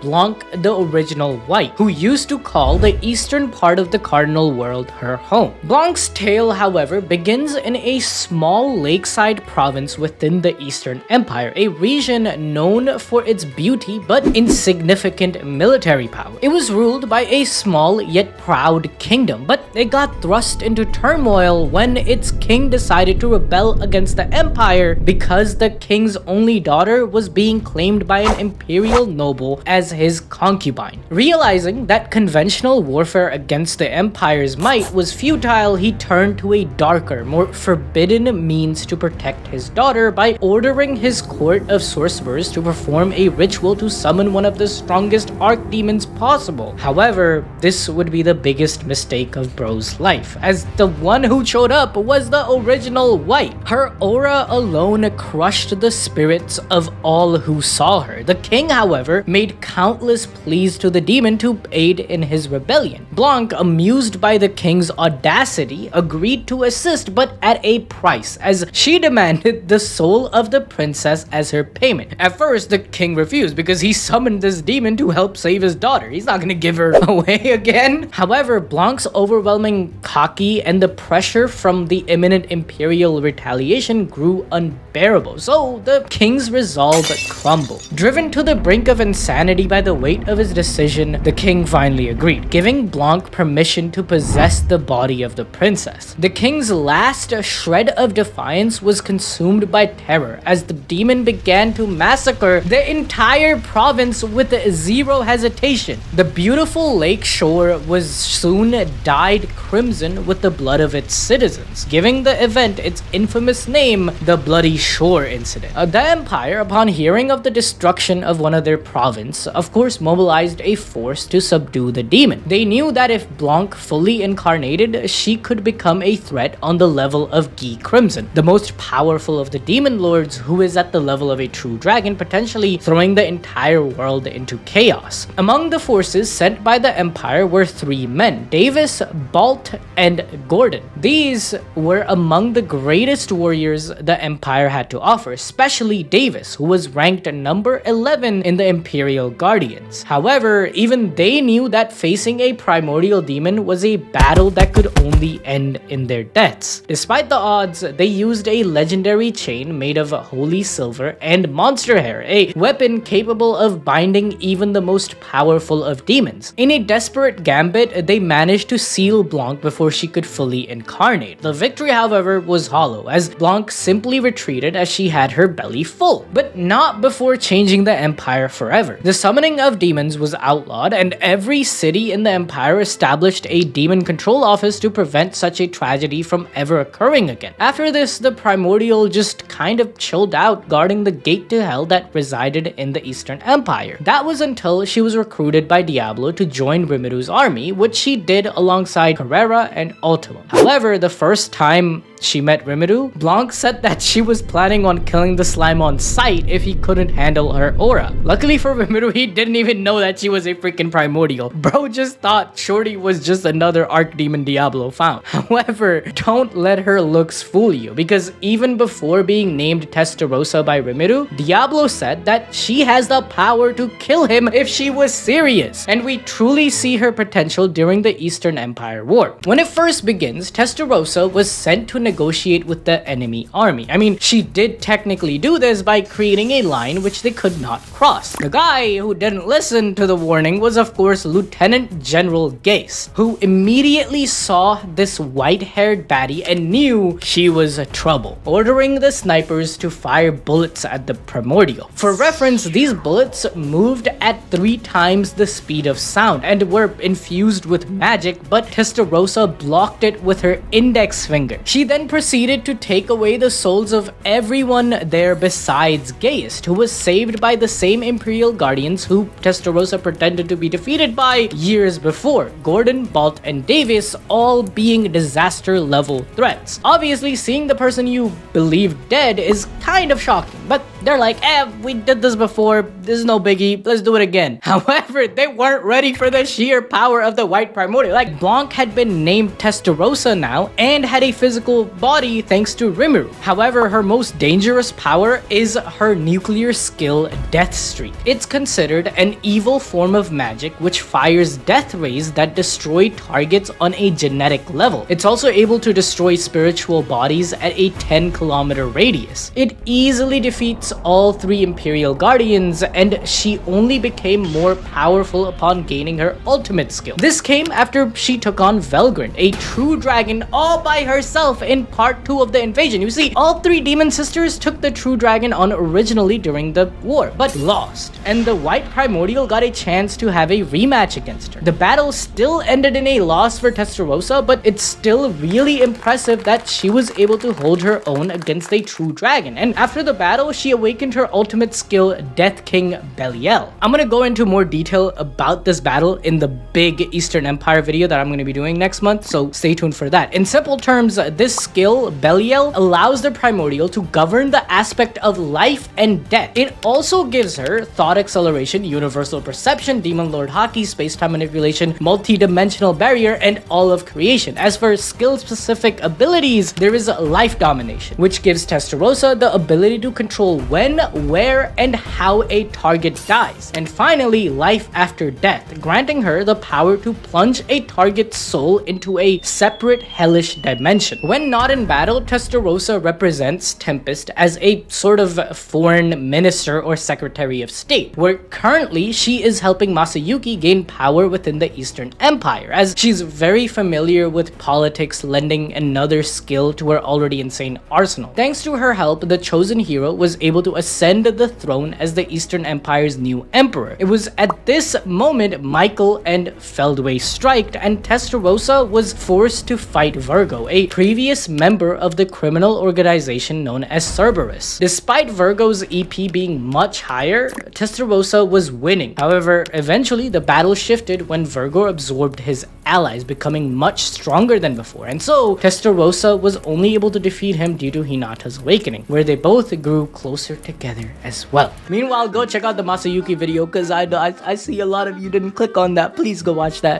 Blanc the Original White, who used to call the eastern part of the Cardinal World her home. Blanc's tale, however, begins in a small lakeside province within the Eastern Empire, a region known for its beauty but insignificant military power. It was ruled by a small yet proud kingdom, but it got thrust into turmoil when its king decided to rebel against the empire because the king's only daughter was being claimed by an imperial noble as his concubine. Realizing that conventional warfare against the empire's might was futile, he turned to a darker, more forbidden means to protect his daughter by ordering his court of sorcerers to perform a ritual to summon one of the strongest archdemons possible. However, this would be the biggest mistake of Bro's life, as the one who showed up was the Original White. Her aura alone crushed the spirits of all who saw her. The king, however, made countless pleas to the demon to aid in his rebellion. Blanc, amused by the king's audacity, agreed to assist, but at a price, as she demanded the soul of the princess as her payment. At first, the king refused because he summoned this demon to help save his daughter. He's not gonna give her away again. However, Blanc's overwhelming cocky and the pressure from the imminent imperial retaliation grew unbearable, so the king's resolve crumbled. Driven to the brink of insanity by the weight of his decision, the king finally agreed, giving Blanc permission to possess the body of the princess. The king's last shred of defiance was consumed by terror as the demon began to massacre the entire province with zero hesitation. The beautiful lake shore was soon dyed crimson with the blood of its citizens, giving the event its infamous name, the Bloody Shore Incident. The Empire, upon hearing of the destruction of one of their province, of course mobilized a force to subdue the demon. They knew that if Blanc fully incarnated, she could become a threat on the level of Guy Crimson, the most powerful of the demon lords, who is at the level of a true dragon, potentially throwing the entire world into chaos. Among the forces sent by the Empire were three men: Davis, Balt, and Gordon. These were among the greatest warriors the Empire had to offer, especially Davis, who was ranked number 11 in the Imperial Guardians. However, even they knew that facing a primordial demon was a battle that could only end in their deaths. Despite the odds, they used a legendary chain made of holy silver and monster hair, a weapon capable of binding even the most powerful of demons. In a desperate gambit, they managed to seal Blanc before she could fully incarnate. The victory, however, was hollow, as Blanc simply retreated as she had her belly full, but not before changing the Empire forever. The summoning of demons was outlawed, and every city in the Empire established a demon control office to prevent such a tragedy from ever occurring again. After this, the Primordial just kind of chilled out, guarding the gate to hell that resided in the Eastern Empire. That was until she was recruited by Diablo to join Rimuru's army, which she did alongside Carrera and Ultima. However, the first time she met Rimuru, Blanc said that she was planning on killing the slime on sight if he couldn't handle her aura. Luckily for Rimuru, he didn't even know that she was a freaking primordial. Bro just thought Shorty was just another archdemon Diablo found. However, don't let her looks fool you, because even before being named Testarossa by Rimuru, Diablo said that she has the power to kill him if she was serious, and we truly see her potential during the Eastern Empire War. When it first begins, Testarossa was sent to negotiate with the enemy army. I mean, she did technically do this by creating a line which they could not cross. The guy who didn't listen to the warning was, of course, Lieutenant General Gase, who immediately saw this white-haired baddie and knew she was trouble, ordering the snipers to fire bullets at the primordial. For reference, these bullets moved at 3 times the speed of sound and were infused with magic, but Testarossa blocked it with her index finger. She then proceeded to take away the souls of everyone there besides Gaius, who was saved by the same Imperial Guardians who Testarossa pretended to be defeated by years before, Gordon, Balt, and Davis all being disaster level threats. Obviously, seeing the person you believe dead is kind of shocking, but They're like, we did this before, this is no biggie, let's do it again. However, they weren't ready for the sheer power of the white primordial. Like, Blanc had been named Testarossa now and had a physical body thanks to Rimuru. However, her most dangerous power is her nuclear skill Death Streak. It's considered an evil form of magic which fires death rays that destroy targets on a genetic level. It's also able to destroy spiritual bodies at a 10-kilometer radius. It easily defeats all 3 Imperial Guardians, and she only became more powerful upon gaining her ultimate skill. This came after she took on Velgrin, a true dragon all by herself in part 2 of the invasion. You see, all 3 demon sisters took the true dragon on originally during the war, but lost, and the white primordial got a chance to have a rematch against her. The battle still ended in a loss for Testarossa, but it's still really impressive that she was able to hold her own against a true dragon. And after the battle, she awakened her ultimate skill, Death King Belial. I'm gonna go into more detail about this battle in the big Eastern Empire video that I'm gonna be doing next month, so stay tuned for that. In simple terms, this skill, Belial, allows the primordial to govern the aspect of life and death. It also gives her thought acceleration, universal perception, demon lord haki, space-time manipulation, multi-dimensional barrier, and all of creation. As for skill-specific abilities, there is life domination, which gives Testarossa the ability to control when, where, and how a target dies. And finally, life after death, granting her the power to plunge a target's soul into a separate hellish dimension. When not in battle, Testarossa represents Tempest as a sort of foreign minister or secretary of state, where currently she is helping Masayuki gain power within the Eastern Empire, as she's very familiar with politics, lending another skill to her already insane arsenal. Thanks to her help, the chosen hero was able to ascend the throne as the Eastern Empire's new emperor. It was at this moment Michael and Feldway striked, and Testarossa was forced to fight Virgo, a previous member of the criminal organization known as Cerberus. Despite Virgo's EP being much higher, Testarossa was winning. However, eventually the battle shifted when Virgo absorbed his allies, becoming much stronger than before, and so Testarossa was only able to defeat him due to Hinata's awakening, where they both grew closer together as well. Meanwhile, go check out the Masayuki video, because I see a lot of you didn't click on that. Please go watch that.